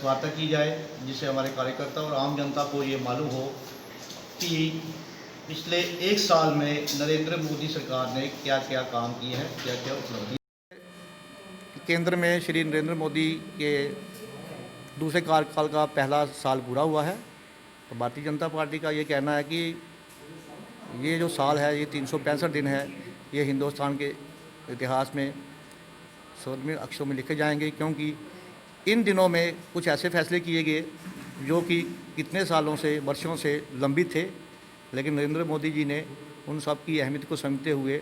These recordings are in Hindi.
वार्ता की जाए, जिससे हमारे कार्यकर्ता और आम जनता को ये मालूम हो कि पिछले 1 साल में नरेंद्र मोदी सरकार ने क्या क्या काम किए हैं, क्या क्या उपलब्धि। केंद्र में श्री नरेंद्र मोदी के दूसरे कार्यकाल का पहला साल पूरा हुआ है। तो भारतीय जनता पार्टी का ये कहना है कि ये जो साल है, ये 365 दिन है, ये हिंदुस्तान के इतिहास में स्वर्णिम अक्षरों में लिखे जाएंगे, क्योंकि इन दिनों में कुछ ऐसे फैसले किए गए जो कि कितने सालों से, वर्षों से लंबित थे, लेकिन नरेंद्र मोदी जी ने उन सब की अहमियत को समझते हुए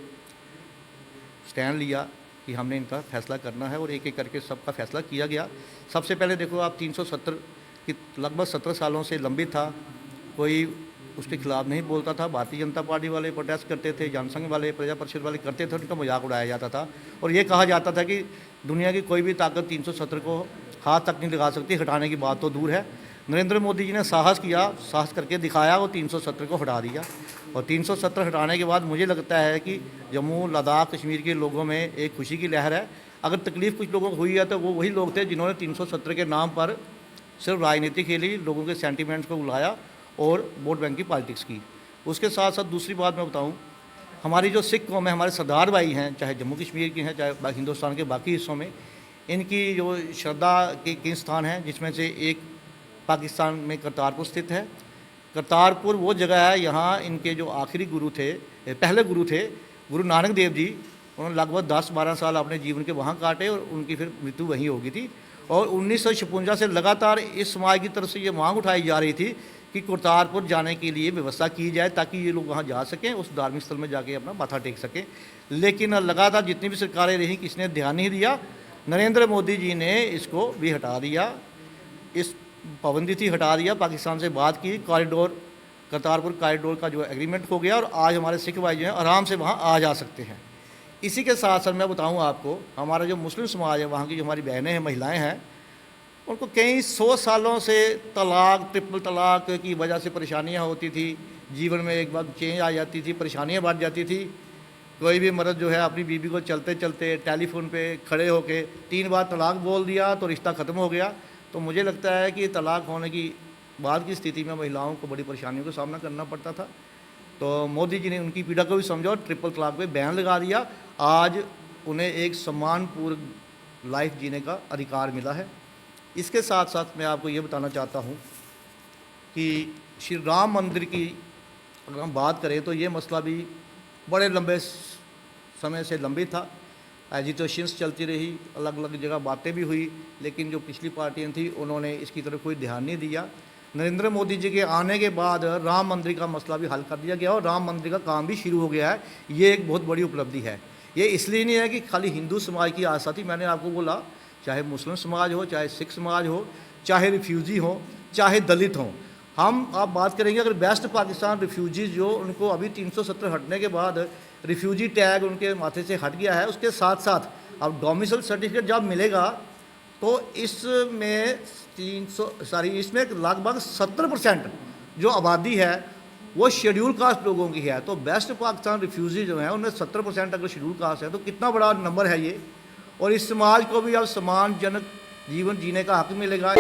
स्टैंड लिया कि हमने इनका फैसला करना है, और एक एक करके सबका फैसला किया गया। सबसे पहले देखो आप, 370 की लगभग 17 सालों से लंबित था, कोई उसके खिलाफ नहीं बोलता था। भारतीय जनता पार्टी वाले प्रोटेस्ट करते थे, जनसंघ वाले, प्रजा परिषद वाले करते थे, उनका मजाक उड़ाया जाता था और ये कहा जाता था कि दुनिया की कोई भी ताकत 370 को हाथ तक नहीं लगा सकती, हटाने की बात तो दूर है। नरेंद्र मोदी जी ने साहस किया, साहस करके दिखाया, वो 370 को हटा दिया। और 370 हटाने के बाद मुझे लगता है कि जम्मू, लद्दाख, कश्मीर के लोगों में एक खुशी की लहर है। अगर तकलीफ़ कुछ लोगों को हुई है तो वो वही लोग थे जिन्होंने 370 के नाम पर सिर्फ राजनीति के लिए लोगों के सेंटीमेंट्स को बुलाया और वोट बैंक की पॉलिटिक्स की। उसके साथ साथ दूसरी बात मैं बताऊं, हमारी जो सिख कौम है, हमारे सरदार भाई हैं, चाहे जम्मू कश्मीर के हैं, चाहे हिंदुस्तान के बाकी हिस्सों में, इनकी जो श्रद्धा के स्थान हैं, जिसमें से एक पाकिस्तान में करतारपुर स्थित है। करतारपुर वो जगह है, यहाँ इनके जो आखिरी गुरु थे, पहले गुरु थे, गुरु नानक देव जी, उन्होंने लगभग 10-12 साल अपने जीवन के वहाँ काटे और उनकी फिर मृत्यु वहीं हो गई थी। और 1956 से लगातार इस समाज की तरफ से ये मांग उठाई जा रही थी कि करतारपुर जाने के लिए व्यवस्था की जाए, ताकि ये लोग वहाँ जा सकें, उस धार्मिक स्थल में जाके अपना माथा टेक सकें। लेकिन लगातार जितनी भी सरकारें रहीं, किसी ने ध्यान नहीं दिया। नरेंद्र मोदी जी ने इसको भी हटा दिया, इस पाबंदी थी हटा दिया, पाकिस्तान से बात की, कॉरिडोर, करतारपुर कॉरिडोर का जो एग्रीमेंट हो गया और आज हमारे सिख भाई जो हैं आराम से वहाँ आ जा सकते हैं। इसी के साथ साथ मैं बताऊँ आपको, हमारा जो मुस्लिम समाज है, वहाँ की जो हमारी बहनें हैं, महिलाएँ हैं, उनको कई 100 सालों से तलाक, ट्रिपल तलाक की वजह से परेशानियाँ होती थी, जीवन में एक बार चेंज आ जाती थी, परेशानियाँ बढ़ जाती थी। कोई भी मर्द जो है अपनी बीवी को चलते चलते टेलीफोन पे खड़े होके 3 बार तलाक बोल दिया तो रिश्ता ख़त्म हो गया। तो मुझे लगता है कि तलाक होने की बाद की स्थिति में महिलाओं को बड़ी परेशानियों का सामना करना पड़ता था। तो मोदी जी ने उनकी पीड़ा को भी समझा और ट्रिपल तलाक पे बैन लगा दिया। आज उन्हें एक सम्मानपूर्ण लाइफ जीने का अधिकार मिला है। इसके साथ साथ मैं आपको ये बताना चाहता हूँ कि श्री राम मंदिर की अगर हम बात करें तो ये मसला भी बड़े लंबे समय से लंबित था। एजिटेशंस चलती रही, अलग अलग जगह बातें भी हुई, लेकिन जो पिछली पार्टियां थी उन्होंने इसकी तरफ कोई ध्यान नहीं दिया। नरेंद्र मोदी जी के आने के बाद राम मंदिर का मसला भी हल कर दिया गया और राम मंदिर का काम भी शुरू हो गया है। ये एक बहुत बड़ी उपलब्धि है। ये इसलिए नहीं है कि खाली हिंदू समाज की आस्था थी, मैंने आपको बोला, चाहे मुस्लिम समाज हो, चाहे सिख समाज हो, चाहे रिफ्यूजी हो, चाहे दलित हो। हम आप बात करेंगे अगर वेस्ट पाकिस्तान रिफ्यूजीज जो उनको अभी 370 हटने के बाद रिफ्यूजी टैग उनके माथे से हट गया है, उसके साथ साथ अब डोमिसाइल सर्टिफिकेट जब मिलेगा तो इसमें इसमें लगभग 70% जो आबादी है वो शेड्यूल कास्ट लोगों की है। तो वेस्ट पाकिस्तान रिफ्यूजी जो है उनमें 70% अगर शेड्यूल कास्ट है तो कितना बड़ा नंबर है ये। और इस समाज को भी अब सम्मानजनक जीवन जीने का हक मिलेगा।